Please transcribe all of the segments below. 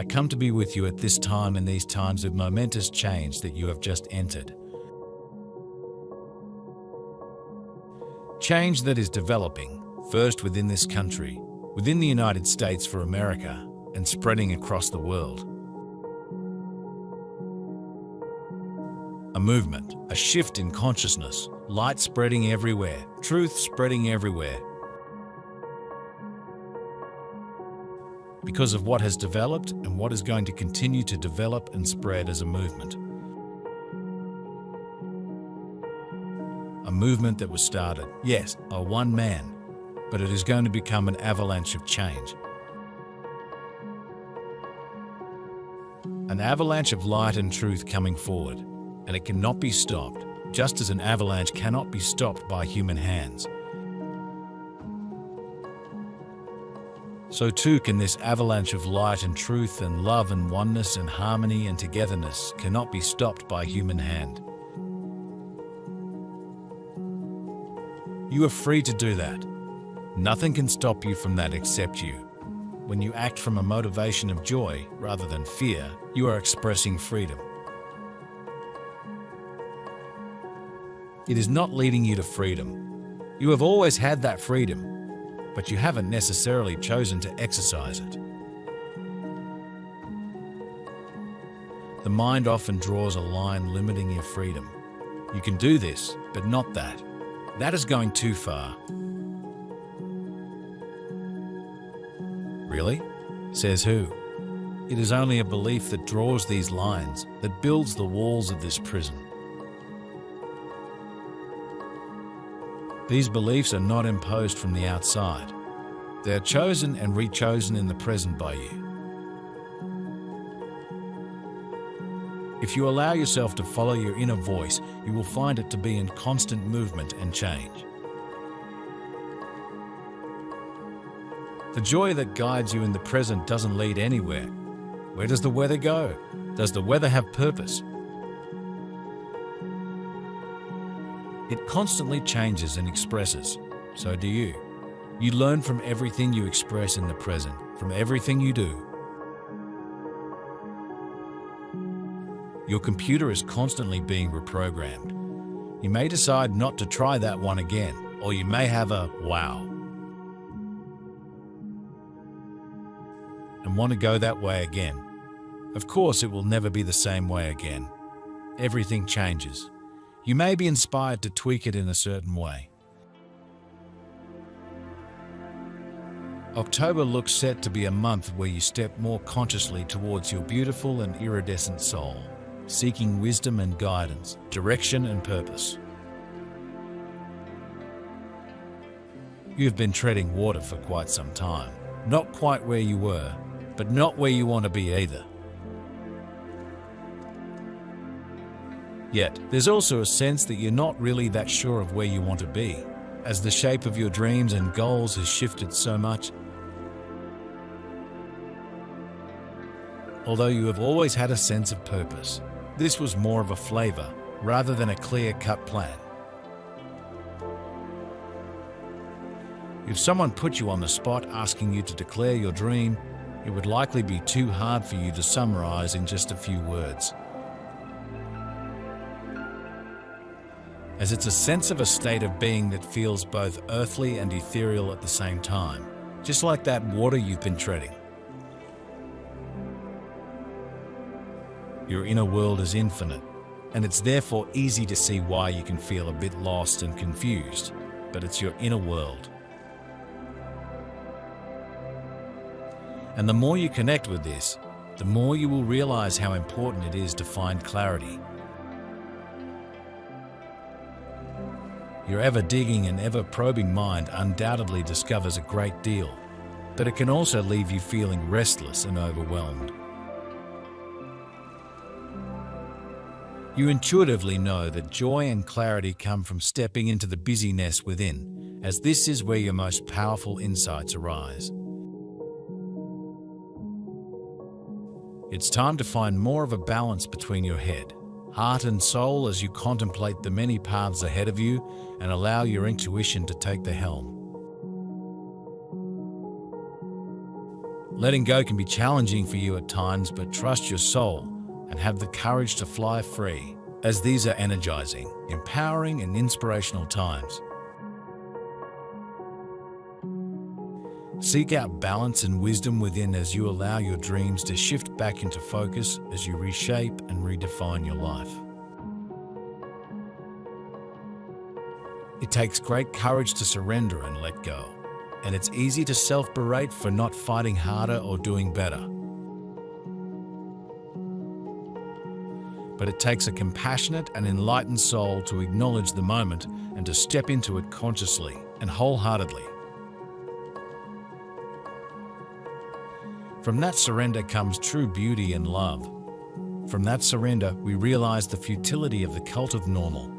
I come to be with you at this time in these times of momentous change that you have just entered. Change that is developing, first within this country, within the United States for America, and spreading across the world. A movement, a shift in consciousness, light spreading everywhere, truth spreading everywhere. Because of what has developed and what is going to continue to develop and spread as a movement. A movement that was started, yes, by one man, but it is going to become an avalanche of change. An avalanche of light and truth coming forward, and it cannot be stopped, just as an avalanche cannot be stopped by human hands. So too can this avalanche of light and truth and love and oneness and harmony and togetherness cannot be stopped by human hand. You are free to do that. Nothing can stop you from that except you. When you act from a motivation of joy rather than fear, you are expressing freedom. It is not leading you to freedom. You have always had that freedom, but you haven't necessarily chosen to exercise it. The mind often draws a line limiting your freedom. You can do this, but not that. That is going too far. Really? Says who? It is only a belief that draws these lines, that builds the walls of this prison. These beliefs are not imposed from the outside. They are chosen and rechosen in the present by you. If you allow yourself to follow your inner voice, you will find it to be in constant movement and change. The joy that guides you in the present doesn't lead anywhere. Where does the weather go? Does the weather have purpose? It constantly changes and expresses. So do you. You learn from everything you express in the present, from everything you do. Your computer is constantly being reprogrammed. You may decide not to try that one again, or you may have a wow and want to go that way again. Of course, it will never be the same way again. Everything changes. You may be inspired to tweak it in a certain way. October looks set to be a month where you step more consciously towards your beautiful and iridescent soul, seeking wisdom and guidance, direction and purpose. You have been treading water for quite some time, not quite where you were, but not where you want to be either. Yet, there's also a sense that you're not really that sure of where you want to be, as the shape of your dreams and goals has shifted so much. Although you have always had a sense of purpose, this was more of a flavor rather than a clear-cut plan. If someone put you on the spot asking you to declare your dream, it would likely be too hard for you to summarize in just a few words. As it's a sense of a state of being that feels both earthly and ethereal at the same time, just like that water you've been treading. Your inner world is infinite, and it's therefore easy to see why you can feel a bit lost and confused, but it's your inner world. And the more you connect with this, the more you will realize how important it is to find clarity. Your ever-digging and ever-probing mind undoubtedly discovers a great deal, but it can also leave you feeling restless and overwhelmed. You intuitively know that joy and clarity come from stepping into the busyness within, as this is where your most powerful insights arise. It's time to find more of a balance between your head, heart and soul as you contemplate the many paths ahead of you and allow your intuition to take the helm. Letting go can be challenging for you at times, but trust your soul and have the courage to fly free, as these are energizing, empowering, and inspirational times. Seek out balance and wisdom within as you allow your dreams to shift back into focus as you reshape and redefine your life. It takes great courage to surrender and let go, and it's easy to self-berate for not fighting harder or doing better. But it takes a compassionate and enlightened soul to acknowledge the moment and to step into it consciously and wholeheartedly. From that surrender comes true beauty and love. From that surrender, we realize the futility of the cult of normal.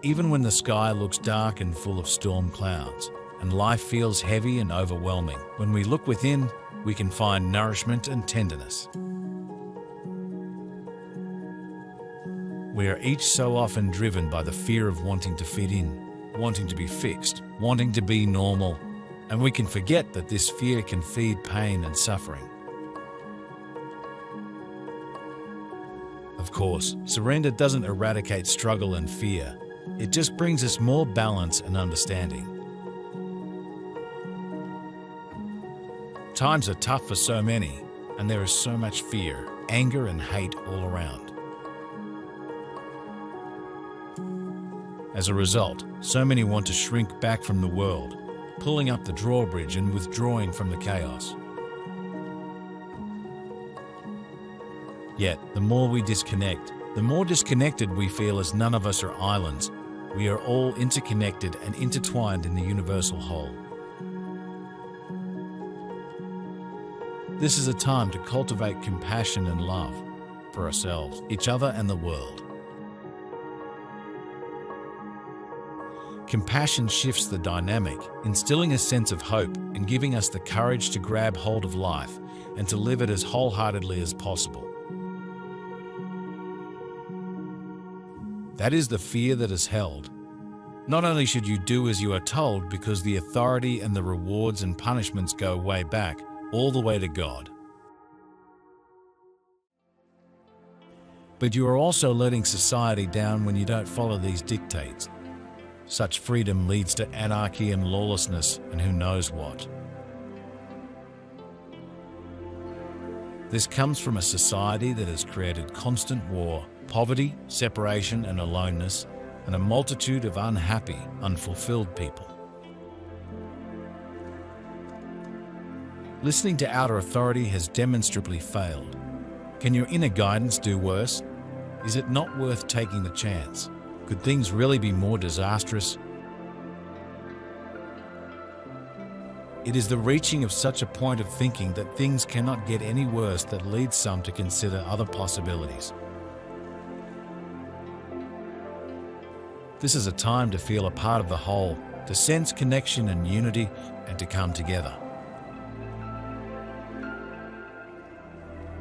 Even when the sky looks dark and full of storm clouds, and life feels heavy and overwhelming, when we look within, we can find nourishment and tenderness. We are each so often driven by the fear of wanting to fit in, wanting to be fixed, wanting to be normal, and we can forget that this fear can feed pain and suffering. Of course, surrender doesn't eradicate struggle and fear. It just brings us more balance and understanding. Times are tough for so many, and there is so much fear, anger, and hate all around. As a result, so many want to shrink back from the world, pulling up the drawbridge and withdrawing from the chaos. Yet, the more we disconnect, the more disconnected we feel, as none of us are islands. We are all interconnected and intertwined in the universal whole. This is a time to cultivate compassion and love for ourselves, each other, and the world. Compassion shifts the dynamic, instilling a sense of hope and giving us the courage to grab hold of life and to live it as wholeheartedly as possible. That is the fear that is held. Not only should you do as you are told, because the authority and the rewards and punishments go way back, all the way to God. But you are also letting society down when you don't follow these dictates. Such freedom leads to anarchy and lawlessness and who knows what. This comes from a society that has created constant war, poverty, separation, and aloneness, and a multitude of unhappy, unfulfilled people. Listening to outer authority has demonstrably failed. Can your inner guidance do worse? Is it not worth taking the chance? Could things really be more disastrous? It is the reaching of such a point of thinking that things cannot get any worse that leads some to consider other possibilities. This is a time to feel a part of the whole, to sense connection and unity, and to come together.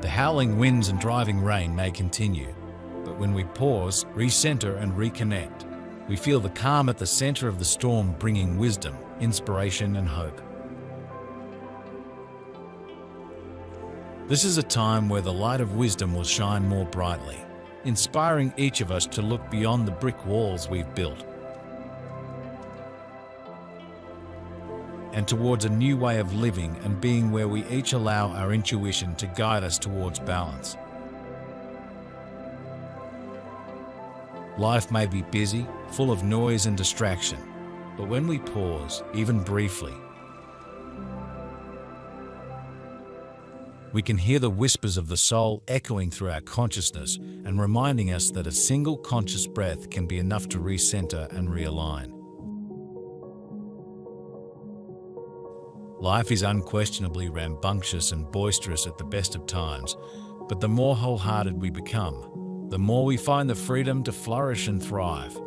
The howling winds and driving rain may continue, but when we pause, recenter, and reconnect, we feel the calm at the center of the storm, bringing wisdom, inspiration, and hope. This is a time where the light of wisdom will shine more brightly, inspiring each of us to look beyond the brick walls we've built and towards a new way of living and being, where we each allow our intuition to guide us towards balance. Life may be busy, full of noise and distraction, but when we pause, even briefly, we can hear the whispers of the soul echoing through our consciousness and reminding us that a single conscious breath can be enough to recenter and realign. Life is unquestionably rambunctious and boisterous at the best of times, but the more wholehearted we become, the more we find the freedom to flourish and thrive.